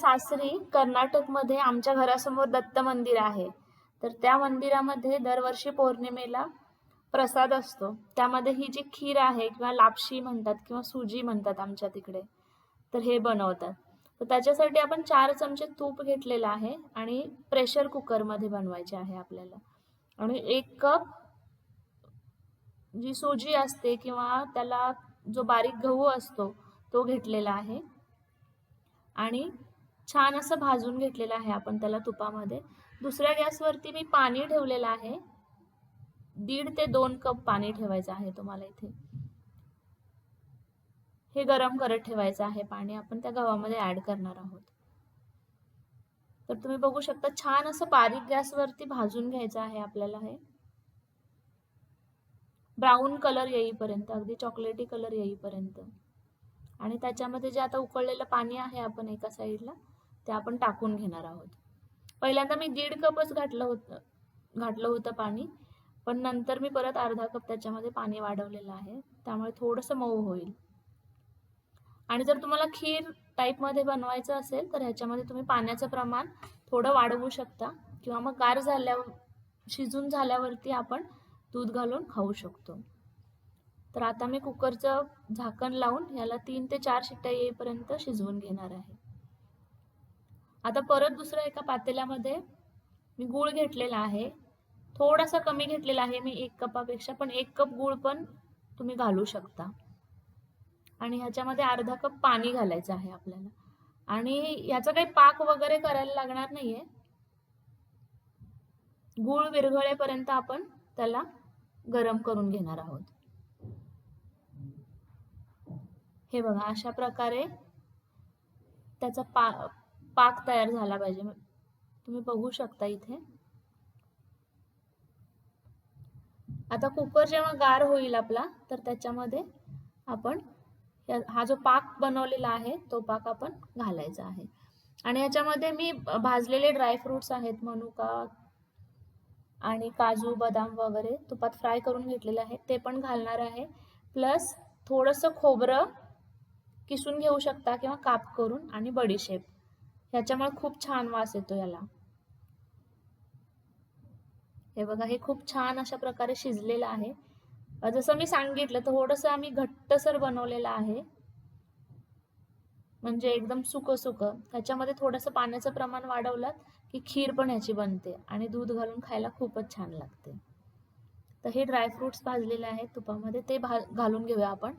सासरी कर्नाटकमध्ये आमच्या घरासमोर दत्त मंदिर आहे. तर त्या मंदिरामध्ये दरवर्षी पौर्णिमेला प्रसाद असतो. त्यामध्ये ही जी खीर आहे किंवा लापशी म्हणतात किंवा सुजी म्हणतात आमच्या तिकडे. तर हे बनवतात. तर त्याच्यासाठी आपण 4 चमचे तूप घेतलेलं आहे आणि प्रेशर कुकरमध्ये बनवायचे आहे आपल्याला. आणि 1 कप जी सुजी असते किंवा त्याला जो बारीक गहू असतो तो घेतलेला आहे आणि छान असं भाजून घेतलेलं आहे आपण त्याला तुपामध्ये. दुसऱ्या गॅसवरती मी पाणी ठेवलेलं आहे. 1.5 ते 2 कप पाणी ठेवायचं आहे तुम्हाला इथे. हे गरम करत ठेवायचं आहे पाणी आपण त्या गव्हामध्ये ऍड करणार आहोत. तर तुम्ही बघू शकता छान असं बारीक गॅसवरती भाजून घ्यायचं आहे आपल्याला हे. ब्राऊन कलर येईपर्यंत, अगदी चॉकलेटी कलर येईपर्यंत. आणि त्याच्यामध्ये जे आता उकळलेलं पाणी आहे आपण एका साईडला ते आपण टाकून घेणार आहोत. पहिल्यांदा मी 1.5 कपच घातलं होतं पाणी, पण नंतर मी परत अर्धा कप त्याच्यामध्ये पाणी वाढवलेलं आहे, त्यामुळे थोडंसं मऊ होईल. आणि जर तुम्हाला खीर टाईपमध्ये बनवायचं असेल तर ह्याच्यामध्ये तुम्ही पाण्याचं प्रमाण थोडं वाढवू शकता किंवा मग गार झाल्यावर शिजून झाल्यावरती आपण दूध घालून खाऊ शकतो. तर आता मी कुकरचं झाकण लावून याला 3 ते 4 शिट्ट्या येईपर्यंत शिजवून घेणार आहे. आता परत दुसऱ्या एका पातेल्यामध्ये मी गूळ घेतलेला आहे. थोडासा कमी घेतलेला आहे मी 1 कपापेक्षा, पण 1 कप गूळ पण तुम्ही घालू शकता. आणि ह्याच्यामध्ये अर्धा कप पाणी घालायचं आहे आपल्याला. आणि ह्याचा काही पाक वगैरे करायला लागणार नाहीये. गूळ विरघळेपर्यंत आपण त्याला गरम करून घेणार आहोत. हे बघा अशा प्रकारे त्याचा पाक तयार झाला पाहिजे. तुम्ही बघू शकता इथे. आता कुकर जेव्हा गार होईल आपला तर त्याच्यामध्ये आपण हा जो पाक बनवलेला आहे तो पाक आपण घालायचा आहे. आणि ह्याच्यामध्ये मी भाजलेले ड्रायफ्रुट्स आहेत, मनुका आणि काजू बदाम वगैरे तुपात फ्राय करून घेतलेले आहेत ते पण घालणार आहे. प्लस थोडंसं खोबरं किसून घेऊ शकता किंवा काप करून, आणि बडीशेप. ह्याच्यामुळे खूप छान वास येतो याला. हे बघा हे खूप छान अशा प्रकारे शिजलेलं आहे. जसं मी सांगितलं थोडंसं आम्ही घट्टसर बनवलेलं आहे, म्हणजे एकदम सुकं सुकं. त्याच्यामध्ये थोडंसं पाण्याचं प्रमाण वाढवलं की खीर पण ह्याची बनते आणि दूध घालून खायला खूपच छान लागते. तर हे ड्रायफ्रुट्स भाजलेले आहेत तुपामध्ये ते घालून घेऊया आपण.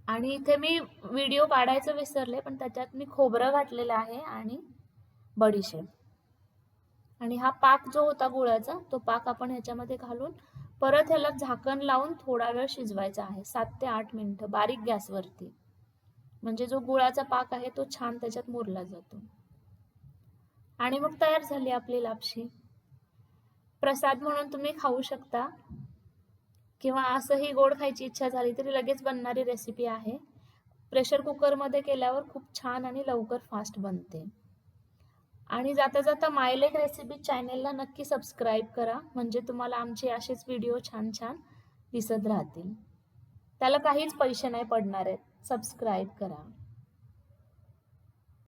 आणि इथे मी व्हिडिओ काढायचं विसरले, पण त्याच्यात मी खोबरं घातलेलं आहे आणि बडीशेप. आणि हा पाक जो होता गुळाचा तो पाक आपण ह्याच्यामध्ये घालून परत ह्याला झाकण लावून थोडा वेळ शिजवायचा आहे, 7 ते 8 मिनिटं बारीक गॅसवरती. म्हणजे जो गुळाचा पाक आहे तो छान त्याच्यात मुरला जातो. आणि मग तयार झाली आपली लापशी. प्रसाद म्हणून तुम्ही खाऊ शकता किंवा असंही गोड खायची इच्छा झाली तरी लगेच बनणारी रेसिपी आहे. प्रेशर कुकरमध्ये केल्यावर खूप छान आणि लवकर फास्ट बनते. आणि जाता जाता मायलेक रेसिपी चॅनेलला नक्की सबस्क्राईब करा, म्हणजे तुम्हाला आमचे असेच व्हिडिओ छान छान दिसत राहतील. त्याला काहीच पैसे नाही पडणार आहेत. सबस्क्राईब करा.